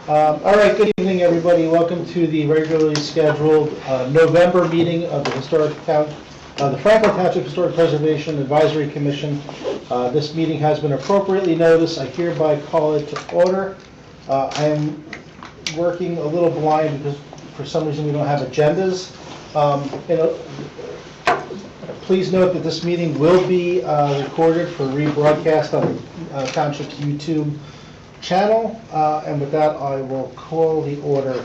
All right, good evening, everybody. Welcome to the regularly scheduled November meeting of the the Franklin Township Historic Preservation Advisory Commission. This meeting has been appropriately noticed. I hereby call it to order. I am working a little blind because for some reason we don't have agendas. Please note that this meeting will be recorded for rebroadcast on the Township's YouTube channel, and with that I will call the order.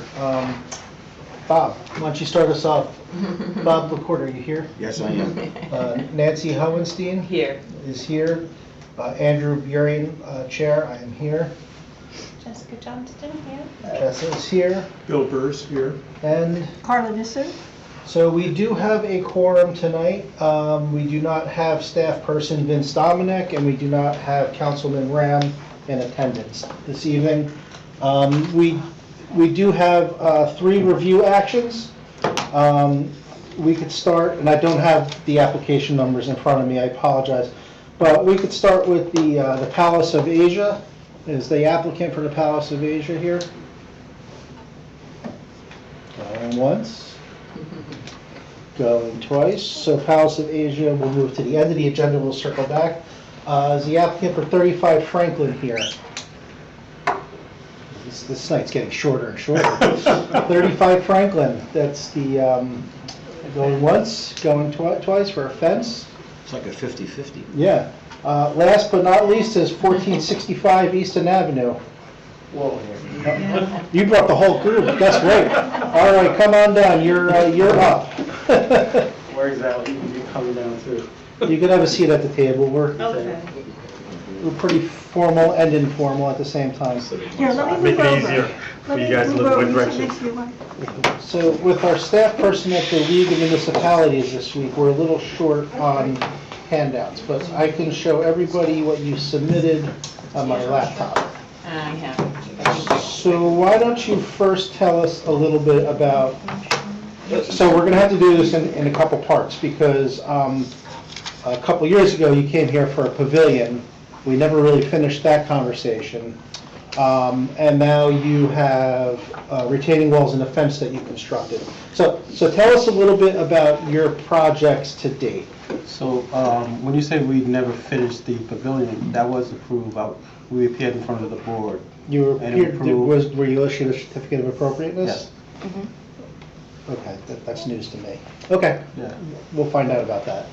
Bob, why don't you start us off? Bob Recorder, are you here? Yes, I am. Nancy Hohenstein Here. is here. Andrew Burien, Chair, I am here. Jessica Johnston here. Jessa is here. Bill Burrs here. And Carla Nisser. so we do have a quorum tonight. We do not have staff person Vince Dominic, and we do not have Councilman Ram in attendance this evening. We do have 3 review actions. We could start, and I don't have the application numbers in front of me, I apologize, but we could start with the Palace of Asia. Is the applicant for the Palace of Asia here? Going once. Going twice. So Palace of Asia, we'll move to the end of the agenda, we'll circle back. Is the applicant for 35 Franklin here? This night's getting shorter and shorter. 35 Franklin, that's the, going once, going twice for a fence. It's like a 50-50. Yeah. Last but not least is 1465 Easton Avenue. Whoa. You brought the whole group, that's great. All right, come on down, you're up. Where exactly you coming down to? You could have a seat at the table. We're pretty formal and informal at the same time. Here, let me move over. Make it easier for you guys to look one direction. So with our staff person at the League of Municipalities this week, we're a little short on handouts, but I can show everybody what you submitted on my laptop. I have. So why don't you first tell us a little bit about, so we're going to have to do this in a couple parts because a couple years ago you came here for a pavilion. We never really finished that conversation. And now you have retaining walls and a fence that you constructed. So tell us a little bit about your projects to date. So when you say we never finished the pavilion, that was approved. We appeared in front of the board. You were And it approved. were you issued a certificate of appropriateness? Yes. Mm-hmm. Okay, that's news to me. Okay, Yeah. we'll find out about that.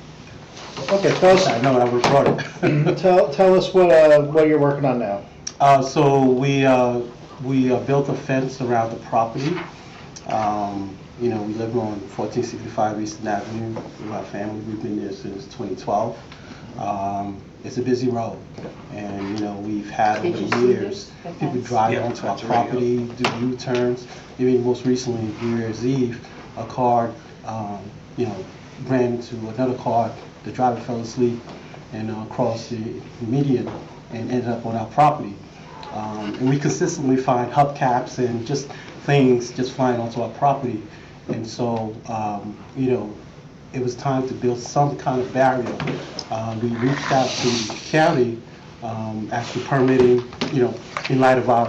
Okay, tell us. I know, I brought it. Tell us what you're working on now. So we built a fence around the property. You know, we live on 1465 Eastern Avenue with our family. We've been there since 2012. It's a busy road, and you know we've had over the years people drive onto our property, do U-turns. Even most recently, New Year's Eve, a car, you know, ran into another car. The driver fell asleep and crossed the median and ended up on our property. And we consistently find hubcaps and just things just flying onto our property. And so, you know, it was time to build some kind of barrier. We reached out to the county, after permitting, you know, in light of our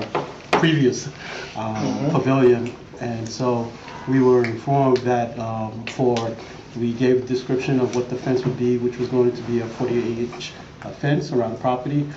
previous pavilion. And so we were informed that we gave a description of what the fence would be, which was going to be a 48-inch fence around the property.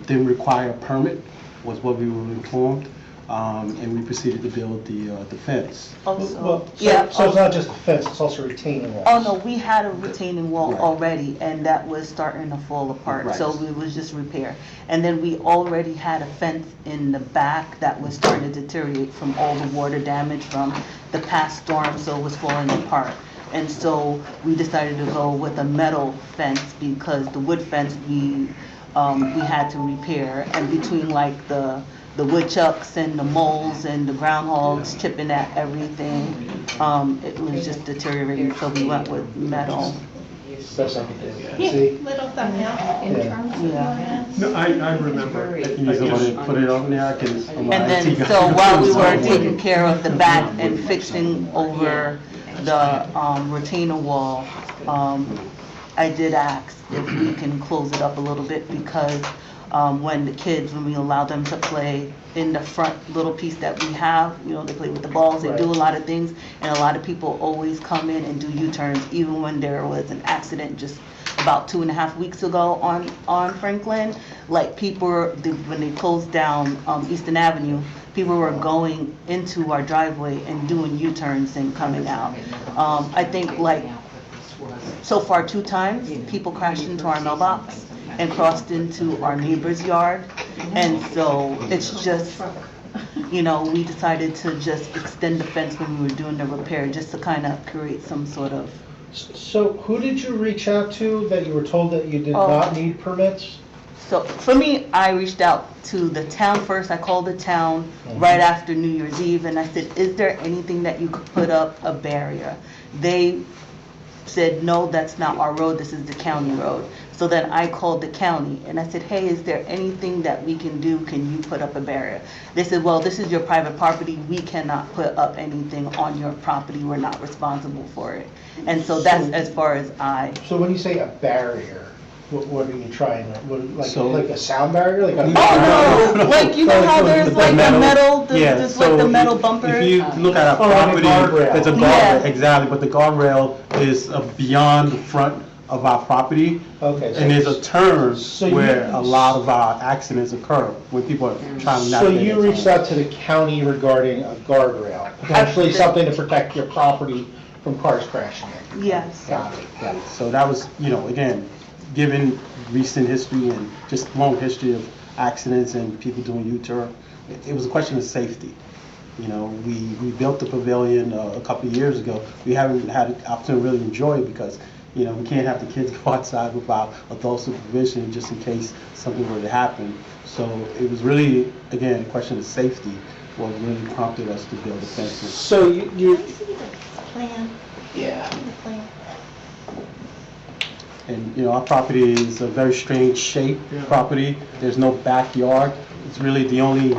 Didn't require a permit, was what we were informed. And we proceeded to build the fence. So it's not just a fence, it's also retaining walls. Oh, no, we had a retaining wall Right. already, and that was starting to fall apart, Right. so it was just repair. And then we already had a fence in the back that was starting to deteriorate from all the water damage from the past storm, so it was falling apart. And so we decided to go with a metal fence because the wood fence we had to repair, and between like the woodchucks and the moles and the groundhogs chipping at everything, it was just deteriorating, so we went with metal. That's something to see. Little thumbnail in terms of Yeah. No, I remember. You just put it on there. And then, so while we were taking care of the back and fixing over the retainer wall, I did ask if we can close it up a little bit because when the kids, when we allow them to play in the front little piece that we have, you know, they play with the balls, they do a lot of things, and a lot of people always come in and do U-turns, even when there was an accident just about 2.5 weeks ago on Franklin. Like people, when they closed down Eastern Avenue, people were going into our driveway and doing U-turns and coming out. I think like so far 2 times, people crashed into our mailbox and crossed into our neighbor's yard. And so it's just, you know, we decided to just extend the fence when we were doing the repair, just to kind of create some sort of. So who did you reach out to that you were told that you did not need permits? So for me, I reached out to the town first. I called the town right after New Year's Eve and I said, is there anything that you could put up a barrier? They said, no, that's not our road, this is the county road. So then I called the county and I said, hey, is there anything that we can do? Can you put up a barrier? They said, well, this is your private property. We cannot put up anything on your property. We're not responsible for it. And so that's as far as I. So when you say a barrier, what are you trying to, like So- a sound barrier? Like a Oh, no, like, you know how there's like the metal, Yeah, just so like the metal bumpers? If you look at our Oh, like a property, guardrail. it's a Yeah. guardrail, exactly, but the guardrail is beyond the front of our property. Okay, so- And there's a turn So you- where a lot of our accidents occur, when people are trying to So navigate. you reached out to the county regarding a guardrail, potentially something to protect your property from cars crashing in? Yes. Got it. Yeah, so that was, you know, again, given recent history and just long history of accidents and people doing U-turn, it was a question of safety. You know, we built the pavilion a couple of years ago. We haven't had an opportunity to really enjoy it because, you know, we can't have the kids go outside without adult supervision just in case something were to happen. So it was really, again, a question of safety what really prompted us to build the fences. So you, Plan, yeah. the plan. And, you know, our property is a very strange shaped property. There's no backyard. It's really the only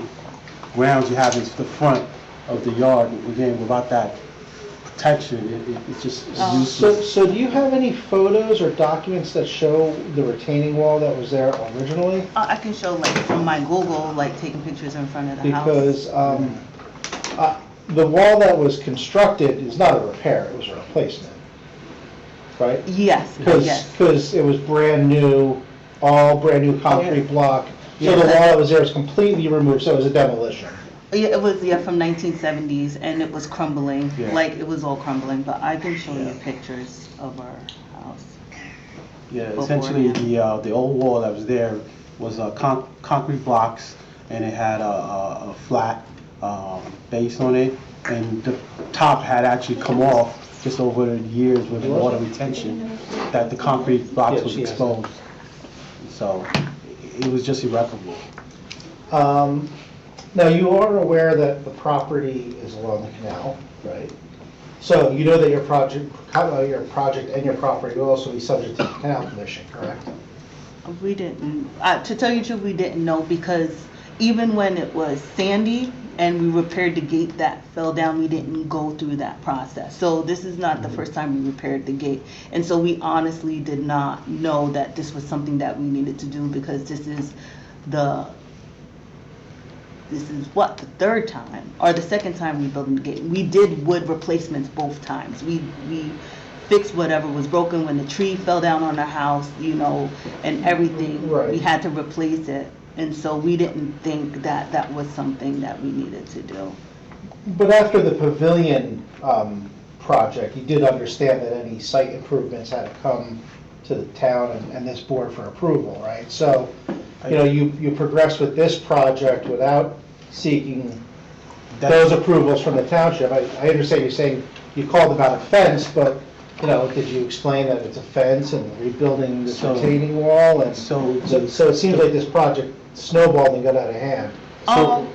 grounds you have is the front of the yard. Again, without that protection, it's just useless. So do you have any photos or documents that show the retaining wall that was there originally? I can show like from my Google, like taking pictures in front of the house. Because the wall that was constructed is not a repair, it was a replacement, right? Yes, yes. Because it was brand new, all brand new concrete block. So the wall that was there was completely removed, so it was a demolition. Yeah, it was, from 1970s, and it was crumbling, Yeah. like, it was all crumbling, but I can show you pictures of our house. Yeah, essentially the old wall that was there was concrete blocks, and it had a flat base on it, and the top had actually come off just over the years with water retention, that the concrete blocks was exposed. So it was just irreparable. Now, you are aware that the property is along the canal, right? So you know that your project and your property will also be subject to the canal commission, correct? We didn't, to tell you the truth, we didn't know, because even when it was sandy and we repaired the gate that fell down, we didn't go through that process. So this is not the first time we repaired the gate. And so we honestly did not know that this was something that we needed to do, because this is the third time, or the second time we built the gate. We did wood replacements both times. We fixed whatever was broken when the tree fell down on our house, and everything. Right. We had to replace it. And so we didn't think that that was something that we needed to do. But after the pavilion project, you did understand that any site improvements had to come to the town and this board for approval, right? So, you progressed with this project without seeking those approvals from the township. I understand you're saying you called about a fence, but, did you explain that it's a fence and rebuilding this retaining wall? And so it seems like this project snowballed and got out of hand. Go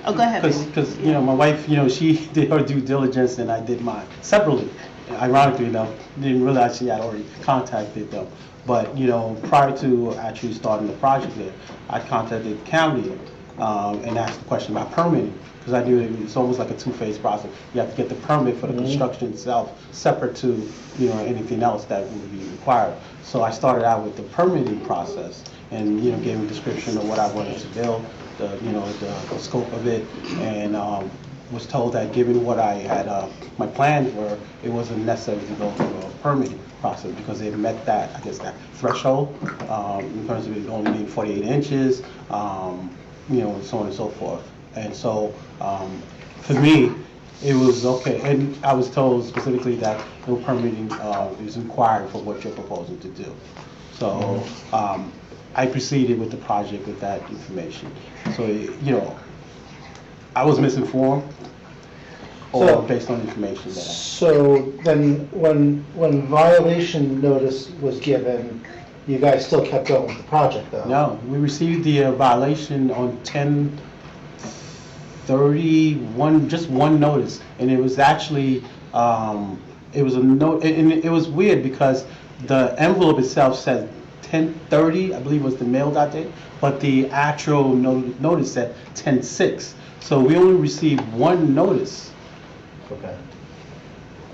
ahead, Because my wife, she did her due diligence and I did mine separately. Ironically enough, didn't realize she had already contacted them. But, prior to actually starting the project there, I contacted the county and asked the question about permitting, because I knew it's almost like a two-phase process. You have to get the permit for the construction itself, separate to, anything else that would be required. So I started out with the permitting process, and, gave a description of what I wanted to build, the scope of it, and was told that given what I had, my plans were, it wasn't necessary to go through a permitting process because it met that, I guess, that threshold, in terms of it only being 48 inches, so on and so forth. And so, for me, it was okay, and I was told specifically that no permitting is required for what you're proposing to do. So, I proceeded with the project with that information. So, I was misinformed, or So- based on information that So then, when violation notice was given, you guys still kept going with the project, though? No, we received the violation on 10/31, just one notice, and it was actually, it was a note, and it was weird because the envelope itself said 10/30, I believe was the mail date, but the actual notice said 10/6. So we only received one notice. Okay.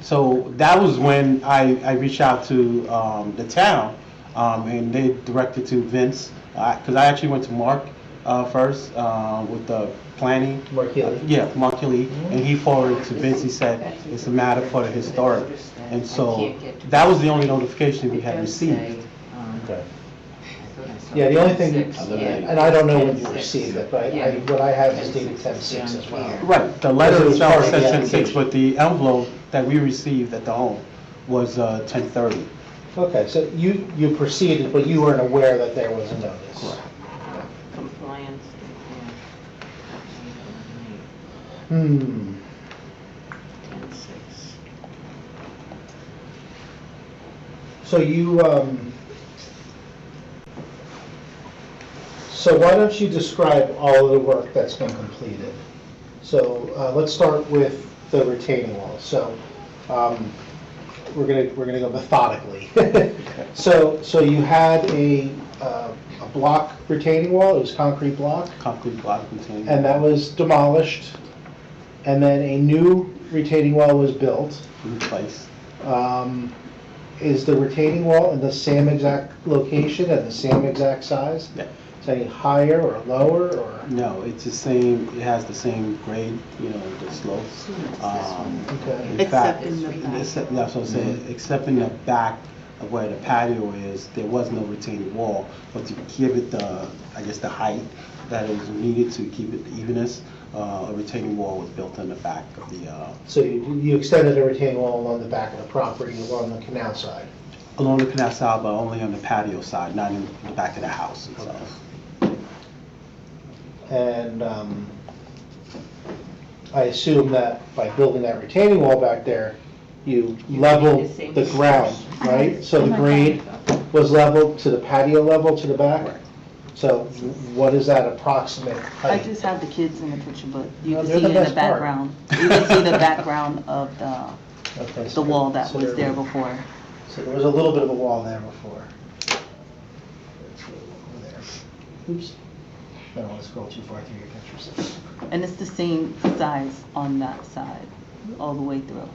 So that was when I reached out to the town, and they directed to Vince, because I actually went to Mark first with the planning. Mark Healy? Yeah, Mark Healy, and he forwarded to Vince. He said it's a matter for the historic, and so that was the only notification we had received. Okay. Yeah, the only thing, and I don't know when you received it, but what I have is dated 10/6 as well. Right, the letter Because it was part itself of the said 10/6, application. but the envelope that we received at the home was 10/30. Okay, so you proceeded, but you weren't aware that there was a notice? Compliance, Hmm. 10/6. So so why don't you describe all of the work that's been completed? So let's start with the retaining wall. So we're gonna go methodically. So you had a block retaining wall. It was concrete block, Concrete block containing. and that was demolished. And then a new retaining wall was built. In place. Is the retaining wall in the same exact location and the same exact size? Yeah. Is it any higher or lower or? No, it's the same, it has the same grade, the slopes. Okay. In Except fact, in the back. except, that's what I'm saying, except in the back of where the patio is, there was no retaining wall, but to give it the, I guess, the height that it was needed to keep it the evenness, a retaining wall was built in the back of the, So you extended a retaining wall along the back of the property along the canal side? along the canal side, but only on the patio side, not in the back of the house itself. And I assume that by building that retaining wall back there, you leveled the ground, right? So the grade was leveled to the patio level to the back? Correct. So what is that approximate I height? just have the kids in the picture, but you No, can they're see the it in the best part. background. You can see the background of Okay, the so- wall that so was there before. So there was a little bit of a wall there before. Over there. Oops. I don't want to scroll too far through your pictures. And it's the same size on that side, all the way through.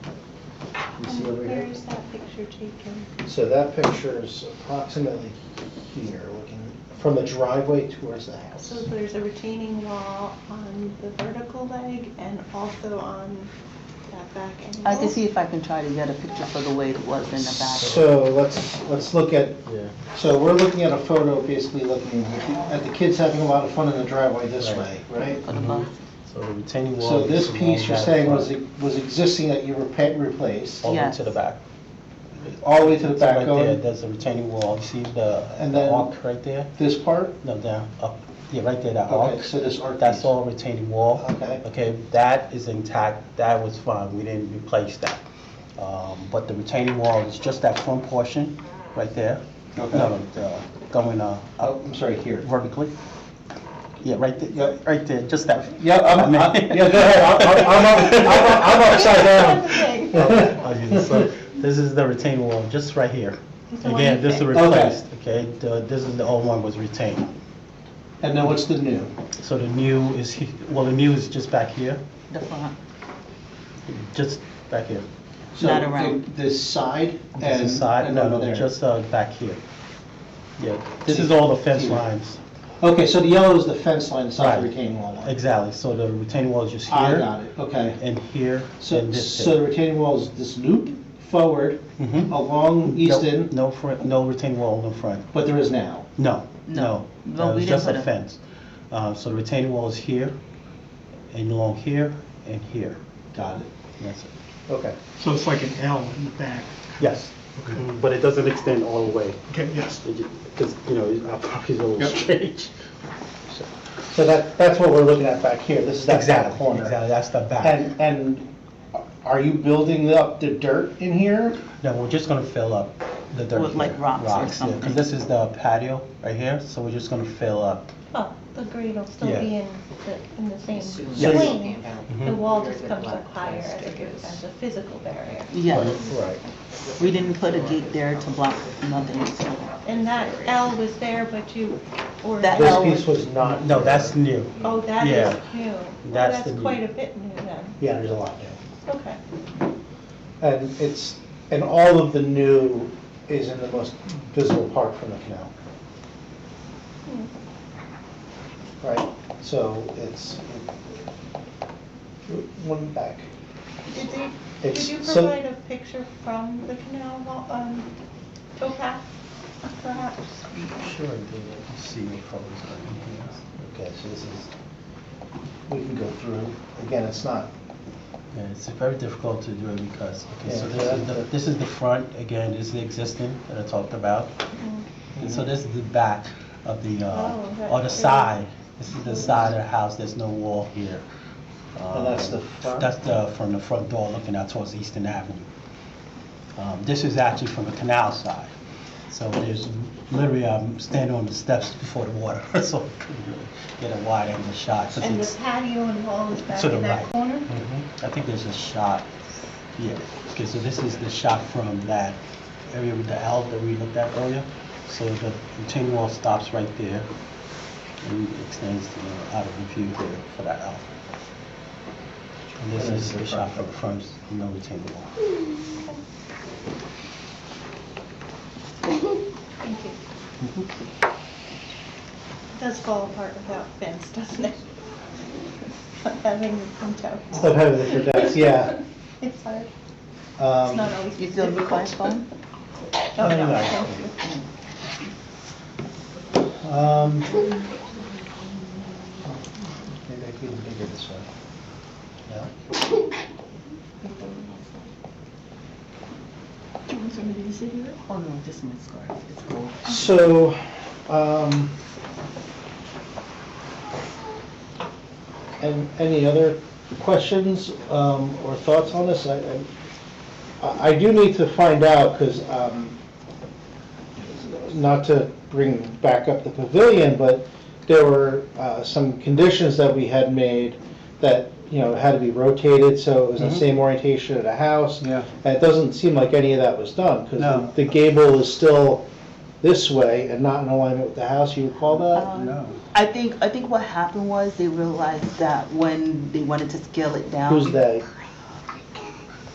You see over here? Where's that picture taken? So that picture is approximately here, looking from the driveway towards the house. So there's a retaining wall on the vertical leg and also on that back angle? I can see if I can try to get a picture for the way it was in the back. So let's look at, so we're looking at a photo, basically looking at the kids having a lot of fun in the driveway this way, right? For the bus. So the retaining wall. So this is piece you're along saying that was existing that you replaced, all the way Yes. to the back. all the way to the So back right there, going, there's a retaining wall. You see the And the then- arc right there? this part? No, down, up. Yeah, right there, that Okay, arc. so this arc That's piece. all retaining wall. Okay. Okay, that is intact. That was fine. We didn't replace that. But the retaining wall is just that front portion right there. Okay. No, going Oh, up I'm sorry, here. vertically. Yeah, right there. Yep. Right there, just that. Yeah, yeah, go ahead, I'm upside down. So this is the retaining wall, just right here. The one Again, you this is picked. replaced, okay? This is the old one was retained. And then what's the new? So the new is, the new is just back here, The front, just back here. So Not around. This side This and is side, and no, over no, there. just back here. Yeah, this is all the fence Here. lines. Okay, so the yellow is the fence line, it's not the Right. retaining wall line. Exactly, so the retaining wall is just here. I got it, okay. And here, So, and this. so the retaining wall is this loop forward Mhm. along Easton, No front, no retaining wall in the front. but there is now. No, No. no. No, That we was didn't just a put a- fence. So the retaining wall is here, and along here, and here. Got it. That's it. Okay. So it's like an L in the back. Yes, but it doesn't extend all the way, Okay, yes. because, our property's a little Yep. strange. So that's what we're looking at back here, this is that back Exactly, corner. exactly, that's the back. And are you building up the dirt in here? No, we're just gonna fill up the dirt. With, like, here. rocks or something. Because this is the patio right here, so we're just gonna fill up. Oh, the grade will still Yeah. be in the same Yes. plane. Mhm. The wall just comes up higher as a physical barrier. yes. Right. We didn't put a gate there to block nothing, so. And that L was there, but you, or. That This L- piece was not. No, that's new. Oh, that is Yeah. new. Well, That's the That's new. quite a bit new then. Yeah, there's a lot new. Okay. And all of the new is in the most visible part from the canal. Right, so one back. Did you So- provide a picture from the canal wall, towpath, perhaps? Sure, let's see what colors are in here. Okay, so this is, we can go through, again, it's not, Yeah, it's very difficult to do it because, okay, so Yeah, this is the front, again, this is the existing that I talked about. Mm. And so this is the back of the, Oh, that or the is- side. This is the side of the house, there's no wall here. And that's the front? That's from the front door looking out towards Eastern Avenue. This is actually from the canal side. So there's literally, I'm standing on the steps before the water, so I couldn't really get a wide angle shot. 'Cause And the it's patio and wall is back to the in that right. corner? I think there's a shot, yeah. Okay, so this is the shot from that area with the L that we looked at earlier. So the retaining wall stops right there and extends out of view there for that L. And this is the shot from the front, no retaining wall. Thank you. It does fall apart without fence, doesn't it? Having the printouts. of having the credets, yeah. It's hard. It's not Um, always You still need my difficult. phone? Oh, no, no. thank you. Maybe I can bigger this way. No? Do you want somebody to sit here? Oh, no, just my scarf, it's cold. So, and any other questions or thoughts on this? I do need to find out, because, not to bring back up the pavilion, but there were some conditions that we had made that, had to be rotated, so it was the same orientation of the house. Yeah. And it doesn't seem like any of that was done, because No. the gable is still this way and not in alignment with the house, you recall that? No. I think what happened was they realized that when they wanted to scale it down. Who's they?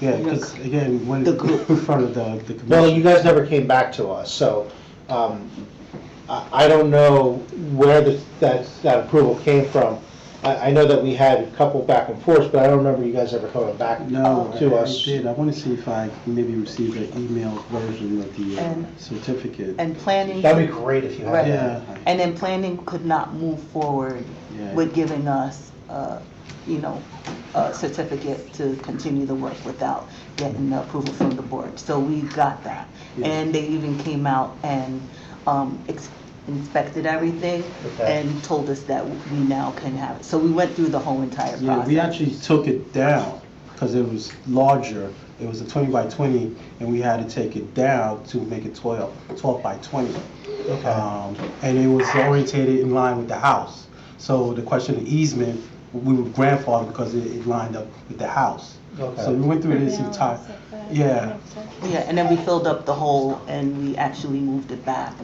Yeah, because again, when The group. in front of the commission. Well, you guys never came back to us, so I don't know where that approval came from. I know that we had a couple back and forth, but I don't remember you guys ever coming back No, to I us. did. I want to see if I maybe received an emailed version of the And- certificate. And planning. That'd be great if you had Right. that. Yeah. And then planning could not move forward Yeah. with giving us, a certificate to continue the work without getting the approval from the board. So we got that. Yeah. And they even came out and inspected everything Okay. and told us that we now can have it. So we went through the whole entire Yeah, process. we actually took it down because it was larger. It was a 20 by 20, and we had to take it down to make it 12 by 20. Okay. And it was orientated in line with the house. So the question of easement, we were grandfathered because it lined up with the house. Okay. So we went through this Yeah, entire, that's like that. yeah. Yeah, and then we filled up the hole and we actually moved it back.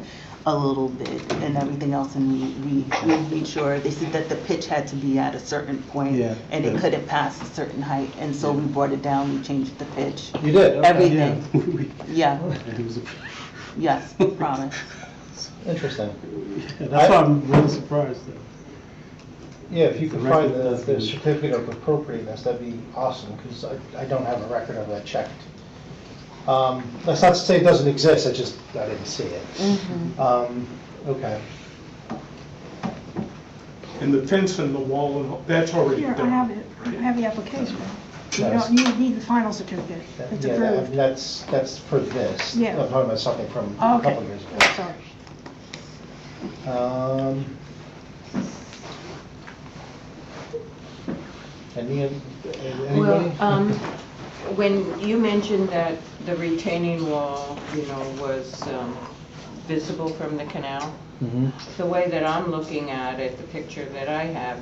a little bit and everything else, and we made sure, they said that the pitch had to be at a certain point, Yeah, and it yeah. couldn't pass a certain height, and so we brought it down, we changed the pitch. You did? Okay. Everything, Yeah. yeah, And it was a- yes, promise. Interesting. That's why I'm really surprised though. Yeah, if you The could find record the doesn't- certificate of appropriateness, that'd be awesome, because I don't have a record of that checked. That's not to say it doesn't exist, I didn't see it. Okay. And the fence and the wall, and all- that's already Here, I done. have it, I have the application. You Yes. don't, you need the final certificate. It's Yeah, approved. that's for this. Yeah. I'm talking about something from Oh, a okay, couple years oh, sorry. ago. Anybody? Well, when you mentioned that the retaining wall, was visible from the canal, Mhm. the way that I'm looking at it, the picture that I have,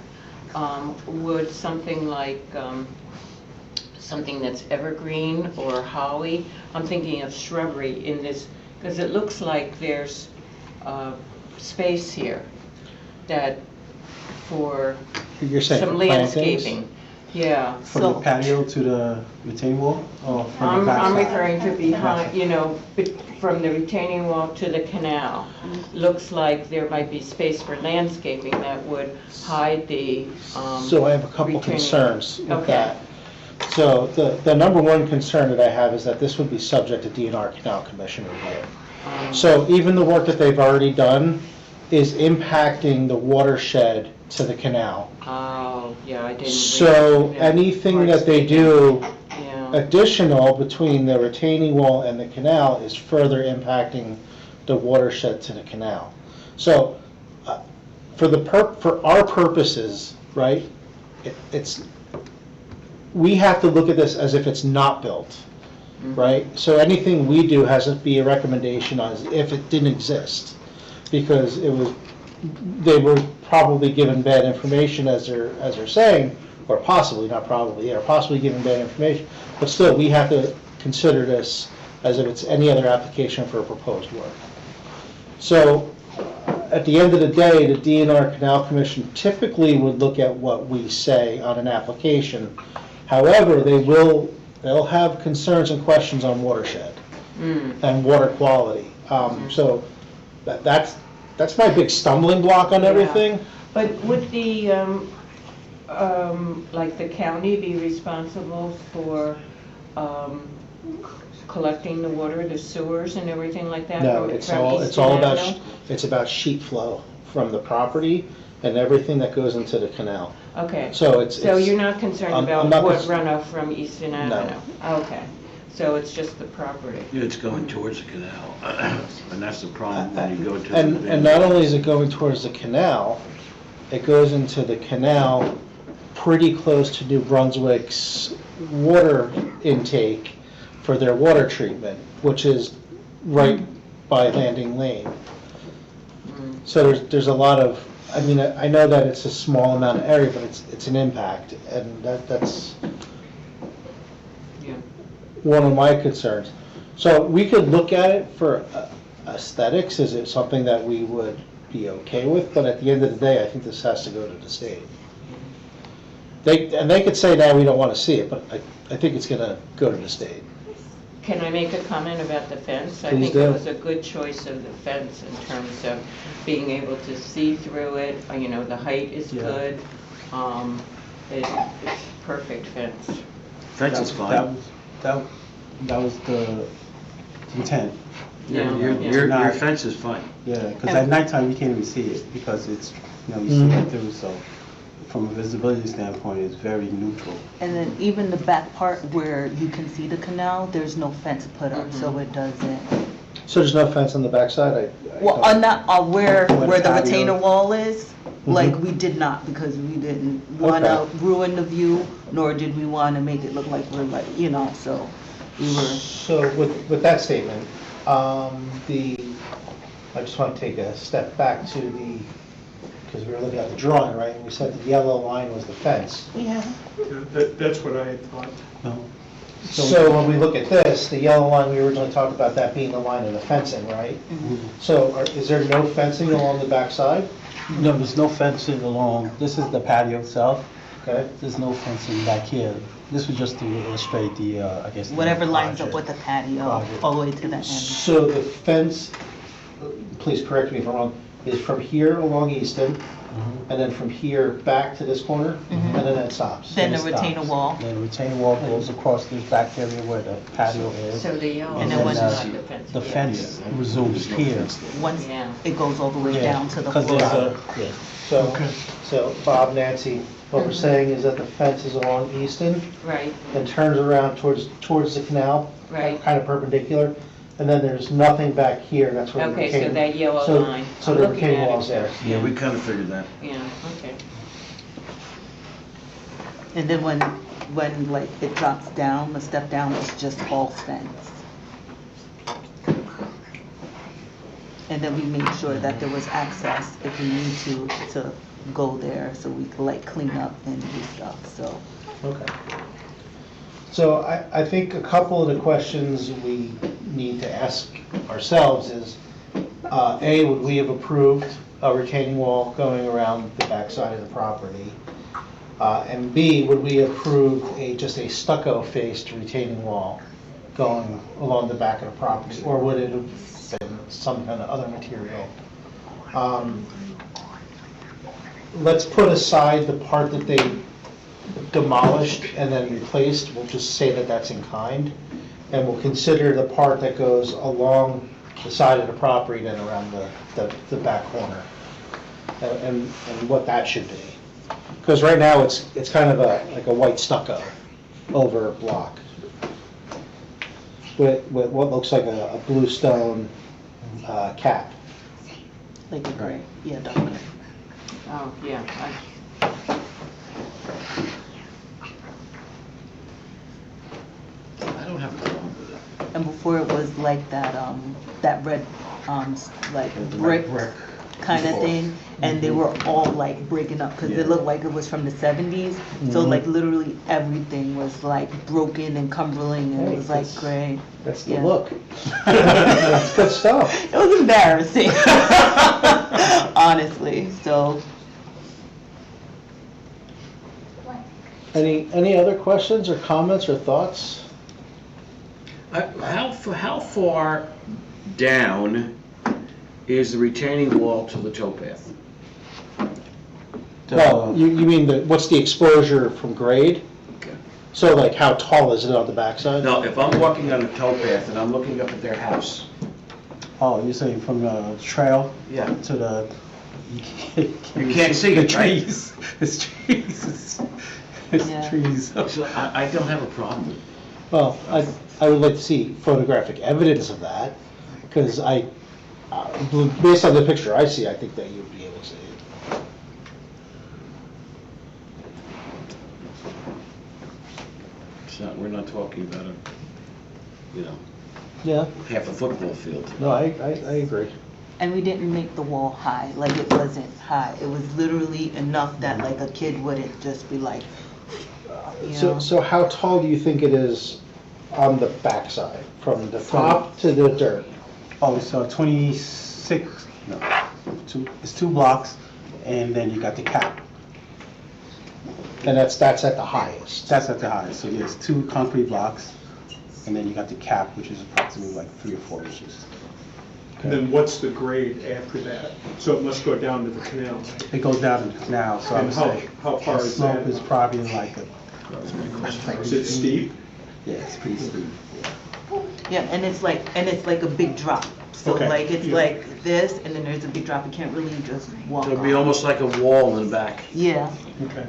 would something like, something that's evergreen or holly, I'm thinking of shrubbery in this, because it looks like there's space here that for You're saying some for plantings? landscaping. Yeah. From the patio to the retaining wall, or from the I'm backside? referring to behind, from the retaining wall to the canal. Looks like there might be space for landscaping that would hide the So I have a couple retaining- concerns with Okay. that. So the number one concern that I have is that this would be subject to DNR Canal Commission review. So even the work that they've already done is impacting the watershed to the canal. Oh, yeah, I didn't. So read it. anything that they do Yeah, additional between the retaining wall and the canal is further impacting the watershed to the canal. So for our purposes, right, we have to look at this as if it's not built, right? So anything we do has to be a recommendation as if it didn't exist, because they were probably given bad information as they're saying, or possibly, not probably, or possibly given bad information, but still, we have to consider this as if it's any other application for a proposed work. So, at the end of the day, the DNR Canal Commission typically would look at what we say on an application. However, they'll have concerns and questions on watershed and water quality. So, that's my big stumbling block on everything. but would the, like the county be responsible for collecting the water, the sewers and everything like that? No, from it's East all Avenue? about sheet flow from the property and everything that goes into the canal. Okay. So So you're not concerned I'm about not what concerned. runoff from Easton Avenue? Okay. So it's just the property? Yeah, it's going towards the canal, and that's the problem when you go to. And not only is it going towards the canal, it goes into the canal pretty close to New Brunswick's water intake for their water treatment, which is right by Landing Lane. So there's a lot of, I mean, I know that it's a small amount of area, but it's an impact, and that's Yeah. one of my concerns. So we could look at it for aesthetics, is it something that we would be okay with? But at the end of the day, I think this has to go to the state. They could say, no, we don't want to see it, but I think it's going to go to the state. Can I make a comment about the fence? I Please think do. it was a good choice of the fence in terms of being able to see through it. The height is Yeah. good. It's perfect fence. Fence is That fine. was the intent. Yeah, Your yeah. fence is fine. Yeah, because at nighttime you can't even see it because it's, you see it through, so from a visibility standpoint, it's very neutral. And then even the back part where you can see the canal, there's no fence put up, so it doesn't. So there's no fence on the backside? Well, on that, where Where the the patio- retainer wall is, like, we did not, because we didn't want to Okay. ruin the view, nor did we want to make it look like we're like, so we were, So with that statement, I just want to take a step back to because we were looking at the drawing, right? And we said the yellow line was the fence. Yeah. That's what I had thought. No. So when we look at this, the yellow line, we originally talked about that being the line of the fencing, right? So is there no fencing along the backside? No, there's no fencing along, this is the patio itself. Okay. There's no fencing back here. This was just to illustrate the, I guess. the Whatever lines up project. with the patio, Project. all the way to the end. So the fence, please correct me if I'm wrong, is from here along Easton, and then from here back to this corner, and then it stops. Then the it retainer stops. wall. Then the retaining wall goes across this back area where the patio is. So the yellow And is then when not the- the fence. The yeah. fence resumes here. Once Yeah. it goes all the way Yeah, down to the 'cause floor. there's a- So, so Bob, Nancy, what we're saying is that the fence is along Easton Right, and turns around towards the canal, right. kind of perpendicular, and then there's nothing back here, that's where the Okay, retaining. so that yellow so- line. So I'm the looking retaining at it, wall's there. Yeah, we kind of figured that. Yeah, okay. And then when like it drops down, the step down is just all fence. And then we made sure that there was access if we need to go there, so we could like clean up and do stuff, so. Okay. So I think a couple of the questions we need to ask ourselves is, A, would we have approved a retaining wall going around the backside of the property? And B, would we approve just a stucco-faced retaining wall going along the back of the property? Or would it have been some kind of other material? Let's put aside the part that they demolished and then replaced. We'll just say that that's in kind. And we'll consider the part that goes along the side of the property then around the back corner. And what that should be. Because right now, it's kind of like a white stucco over block with what looks like a blue stone cap. Like a gray, yeah, dark gray. Oh, yeah. I don't have a problem with it. And before it was like that red, like brick kind of thing, and they were all like breaking up, because it looked like it was from the 70s, so like literally everything was like broken and crumbling, and Hey, it was like that's- gray. That's the Yeah. look. That's good stuff. It was embarrassing, honestly, so. Any other questions or comments or thoughts? How far down is the retaining wall to the towpath? Well, you mean what's the exposure from grade? Okay. So like how tall is it on the backside? Now, if I'm walking on a towpath and I'm looking up at their house. Oh, you're saying from the trail? Yeah. To the. You can't see the it, right? trees. It's trees. It's Yeah. trees. So I don't have a problem with it. Well, I would like to see photographic evidence of that, because based on the picture I see, I think that you'd be able to see it. We're not talking about Yeah, half a football field. no, I agree. And we didn't make the wall high, like it wasn't high, it was literally enough that like a kid wouldn't just be like, you know. So how tall do you think it is on the backside, from the top to the dirt? Oh, it's 26, no, it's 2 blocks, and then you got the cap. And that's at the highest. That's at the highest, so yes, 2 concrete blocks, and then you got the cap, which is approximately like 3 or 4 inches. And then what's the grade after that? So it must go down to the canal, right? It goes down to the canal, so I And would how- say. how far the is slope that? is probably like Is it steep? yeah, it's pretty steep. Yeah, and it's like a big drop. So Okay, like it's yeah. like this, and then there's a big drop. You can't really just walk So it'd be on. almost like a wall in the back. Yeah. Okay.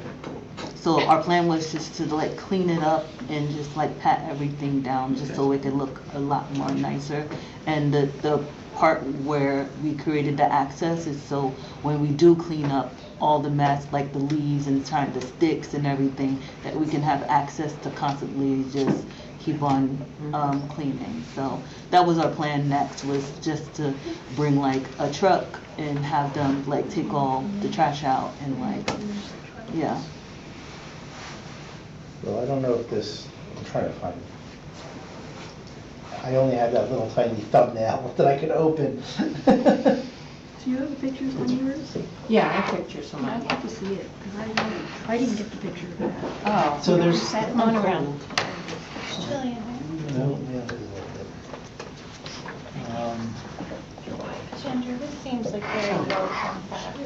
So our plan was just to like clean it up and just like pat everything down, just so it could look a lot more nicer. And the part where we created the access is so when we do clean up all the mess, like the leaves and trying the sticks and everything, that we can have access to constantly just keep on cleaning. So that was our plan next, was just to bring like a truck and have them like take all the trash out and like, yeah. Well, I don't know if this, I'm trying to find I only had that little tiny thumbnail that I could open. Do you have the pictures on yours? Yeah, I have pictures on I'd mine. like to see it, because I didn't get the picture of that. Oh. So there's, Sat On on around. cold. Jillian, no, yeah, there's a little bit. Ginger, this seems like very low compact.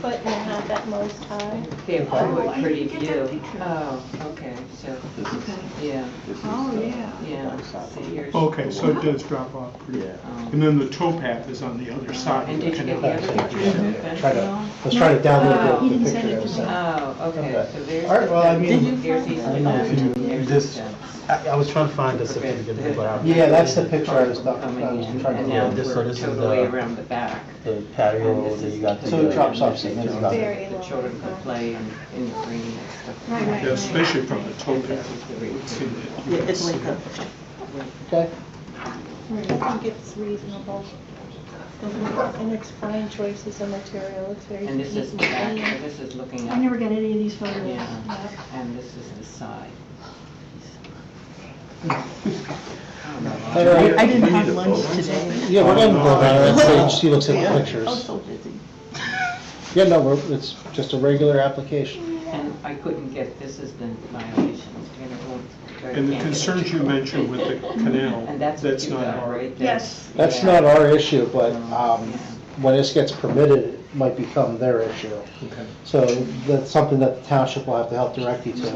1.5 at most high. They have Oh, a I pretty didn't get that view. picture. Oh, okay, so, This is, yeah, this is, Oh, yeah. yeah. So here's. Okay, so it does drop off pretty. Yeah. And then the towpath is on the other side. And of the did you get canal. the other pictures of the fence Try at to, all? let's try to download He the didn't send picture it that to was me. sent. Oh, okay, Okay. so there's. All right, well, I the- mean- Here's East I don't know if you- Avenue, there's the this- fence. I was trying to find the certificate, but I. Yeah, that's the picture I was Coming trying in, to and now do. so we're this is totally the- around the back. the patio that you got. So it drops off significantly. Very The low. children could play in the green and stuff. Right, right. Yeah, especially from the And this towpath. is the rear. See that? Yeah, it's like a, Okay, I think it's reasonable. And it's fine choices of material, it's very And this is easy the to back, clean. so this is looking I up. never got any of these photos. Yeah, and this is the side. All right. I didn't have lunch today. Yeah, we're gonna go down, let's say she looks at the I was pictures. so busy. Yeah, no, it's just a regular application. And I couldn't get, this is the violation. And it won't- I And the can't get concerns it. you mentioned with the canal, And that's what that's you not got, our. right? Yes. That's yeah. not our issue, but Yeah. when this gets permitted, it might become their issue. Okay. So that's something that the township will have to help direct you to.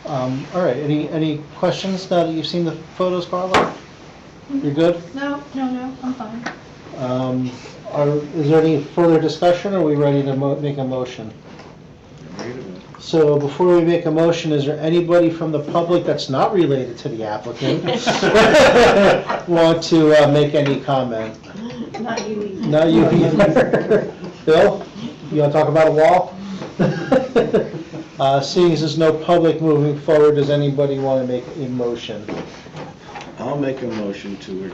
All right, any questions now that you've seen the photos, Carla? You're good? No, I'm fine. Is there any further discussion, or are we ready to make a motion? So before we make a motion, is there anybody from the public that's not related to the applicant want to make any comment? Not you either. Not you either. Bill, you want to talk about a wall? Seeing as there's no public moving forward, does anybody want to make a motion? I'll make a motion to,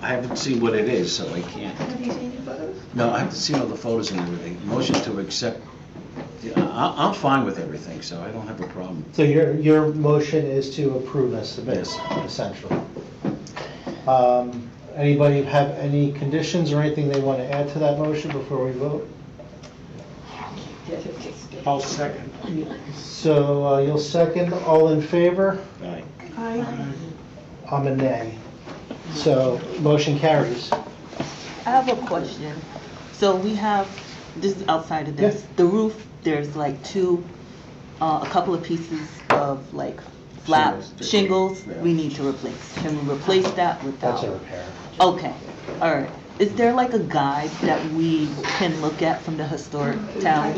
I haven't seen what it is, so I can't. Have you seen the photos? No, I haven't seen all the photos and everything. Motion to accept, yeah, I'm fine with everything, so I don't have a problem. So your motion is to approve this, Yes. essentially. Anybody have any conditions or anything they want to add to that motion before we vote? I'll second. So you'll second, all in favor? Aye. I'm a nay. So motion carries. I have a question. So we have, this is outside of this, Yes. the roof, there's like a couple of pieces of like flat shingles Yeah. we need to replace. Can we replace that without? That's a repair. Okay, all right. Is there like a guide that we can look at from the historic town?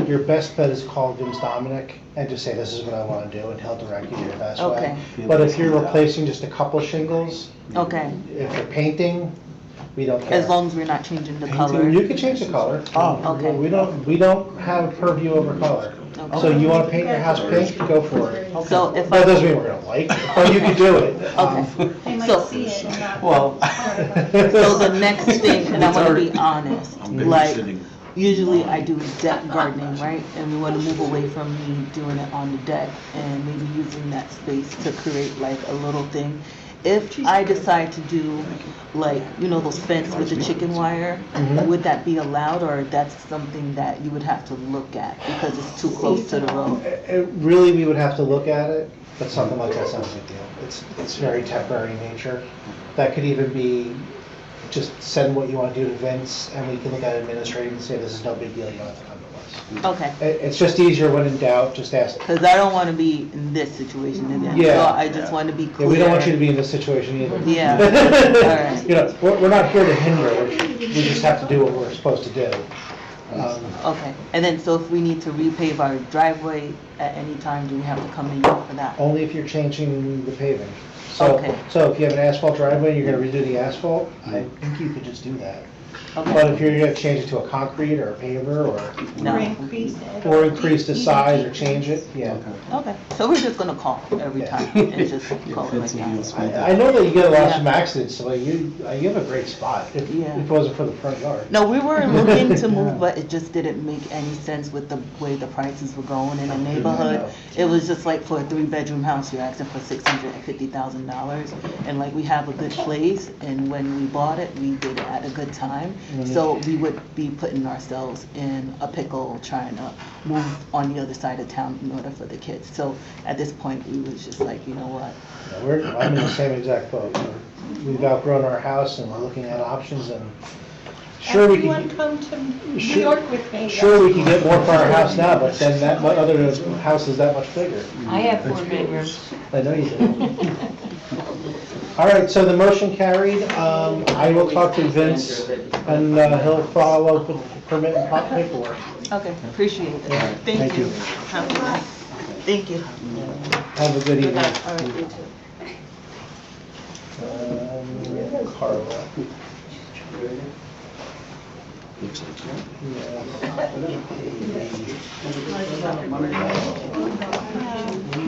Your best bet is call Vince Dominic and just say, this is what I want to do, and he'll direct you to your best way. Okay. But if you're replacing just a couple shingles, Okay, if you're painting, we don't care. as long as we're not changing the color? You can change the color. Oh, okay. We don't have purview over color. Okay. So you want to paint your house pink, go for it. So if That doesn't I, mean we're gonna like it, but you can do it. okay. They might So- see it and not. Well, So the next thing, and I want to be honest, I'm like, babysitting. usually I do deck gardening, right? And we want to move away from me doing it on the deck and maybe using that space to create like a little thing. If I decide to do like, you know, those fence with the chicken wire, Mhm. would that be allowed, or that's something that you would have to look at because it's too close to the road? Really, we would have to look at it, but something like that's not a big deal. It's very temporary in nature. That could even be, just send what you want to do to Vince, and we can look at it administratively and say, this is no big deal, you don't have to come to us. Okay, It's just easier when in doubt, just ask. because I don't want to be in this situation again. So Yeah. I just want to be Yeah, clear. we don't want you to be in this situation either. Yeah. All right. You know, we're not here to hinder, we just have to do what we're supposed to do. Okay, and then so if we need to repave our driveway at any time, do we have to come in for that? Only if you're changing the paving. So, Okay. so if you have an asphalt driveway, you're gonna redo the asphalt, I think you could just do that. But Okay. if you're gonna change it to a concrete or a paver or No. Or increase it. increase the size or change it, yeah. Okay, so we're just gonna call every Yeah. time and just call it like Fence will be that. smooth. I know that you get a lot of Yeah. some accidents, so you have a great spot, if Yeah. it wasn't for the front yard. No, we were looking to move, but it just didn't make any sense with the way the prices were going in the neighborhood. It was just like for a 3-bedroom house, you're asking for $650,000. And like we have a good place, and when we bought it, we did it at a good time. So we would be putting ourselves in a pickle trying to move on the other side of town in order for the kids. So at this point, we was just like, you know what? Yeah, I'm in the same exact boat. We've outgrown our house and we're looking at options and sure we Everyone could, come to New Sure- York with me. sure we could get more for our house now, but then that other house is that much bigger. I have 4 bedrooms. I know you do. All right, so the motion carried. I will talk to Vince and he'll follow up with the permit and paperwork. Okay, appreciate it. Thank Thank you. you. Have a good night. Thank you. Have a good evening. All right, you too. Carla. Looks like it.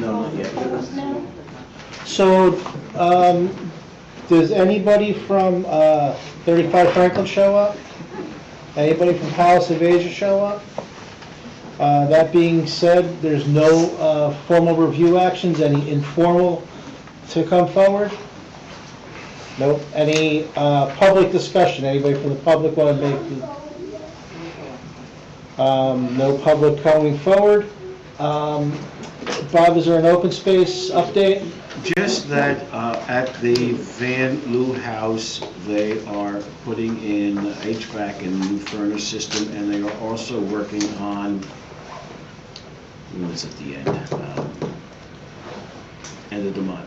No, not yet. So, does anybody from 35 Franklin show up? Anybody from Palace of Asia show up? That being said, there's no formal review actions, any informal to come forward? Nope. Any public discussion? Anybody from the public want to make? No public coming forward. Bob, is there an open space update? Just that at the Van Loo House, they are putting in HVAC and new furnace system, and they are also working on, what's at the end? End of the month.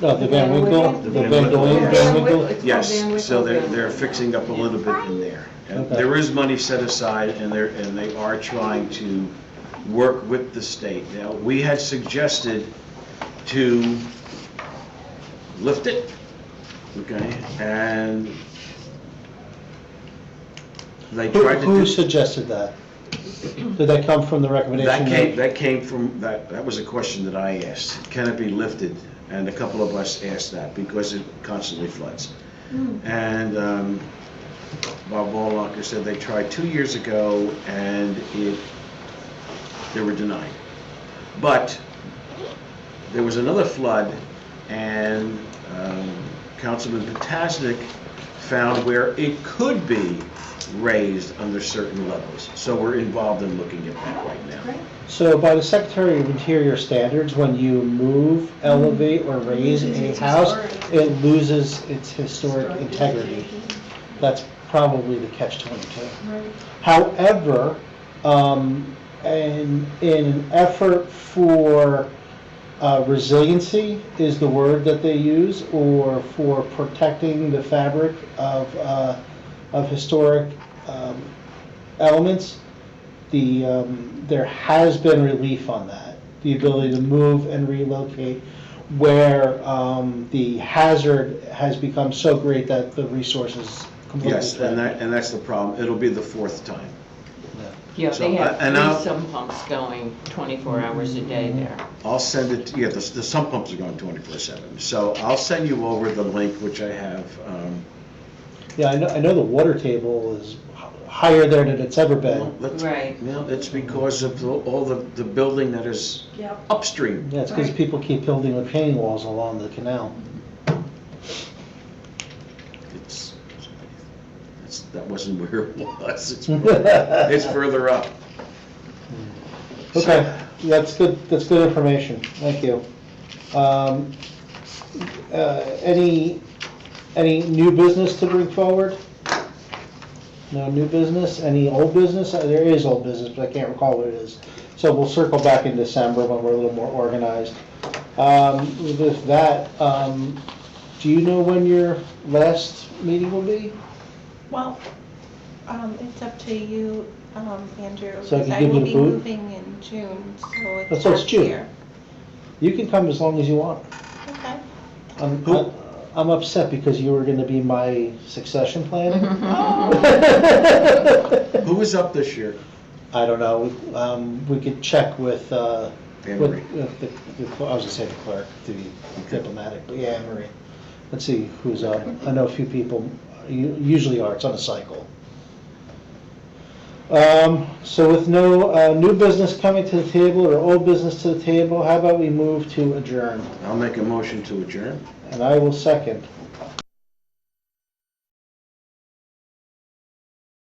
Oh, the Van Winkle? The The Van Van Winkle, Winkle? yes. Van Winkle? Yes, so they're fixing up a little bit in there. And Okay. there is money set aside, and they are trying to work with the state. Now, we had suggested to lift it, okay, and they tried to do. Who suggested that? Did that come from the recommendation? That came from, that was a question that I asked. Can it be lifted? And a couple of us asked that because it constantly floods. And Bob Wallocker said they tried 2 years ago and they were denied. But there was another flood and Councilman Potasnik found where it could be raised under certain levels. So we're involved in looking at that right now. So by the Secretary of Interior standards, when you move, elevate, or raise a house, it loses its historic integrity. That's probably the catch-22. However, in an effort for resiliency is the word that they use, or for protecting the fabric of historic elements, there has been relief on that. The ability to move and relocate where the hazard has become so great that the resources completely. Yes, and that's the problem. It'll be the 4th time. Yeah, So, they have and 3 I'll- sump pumps going 24 hours a day there. I'll send it, yeah, the sump pumps are going 24/7. So I'll send you over the link, which I have. Yeah, I know the water table is higher there than it's ever been. Right. Well, it's because of all the building that is upstream. Yeah, it's because people keep building retaining walls along the canal. That wasn't where it was. It's further up. Okay, that's good information, thank you. Any new business to bring forward? No new business? Any old business? There is old business, but I can't recall what it is. So we'll circle back in December when we're a little more organized. With that, do you know when your last meeting will be? Well, it's up to you, Andrew, So I because can I give you will the be boot? moving in June, so it's. Oh, so it's up June. here. You can come as long as you want. Okay. I'm upset because you were gonna be my succession planning. Who was up this year? I don't know, we could check with, Anne with, Marie. I was gonna say the clerk, the diplomatic, but yeah, Anne Marie. Let's see who's up. I know a few people, usually are, it's on a cycle. So with no new business coming to the table or old business to the table, how about we move to adjourn? I'll make a motion to adjourn. And I will second.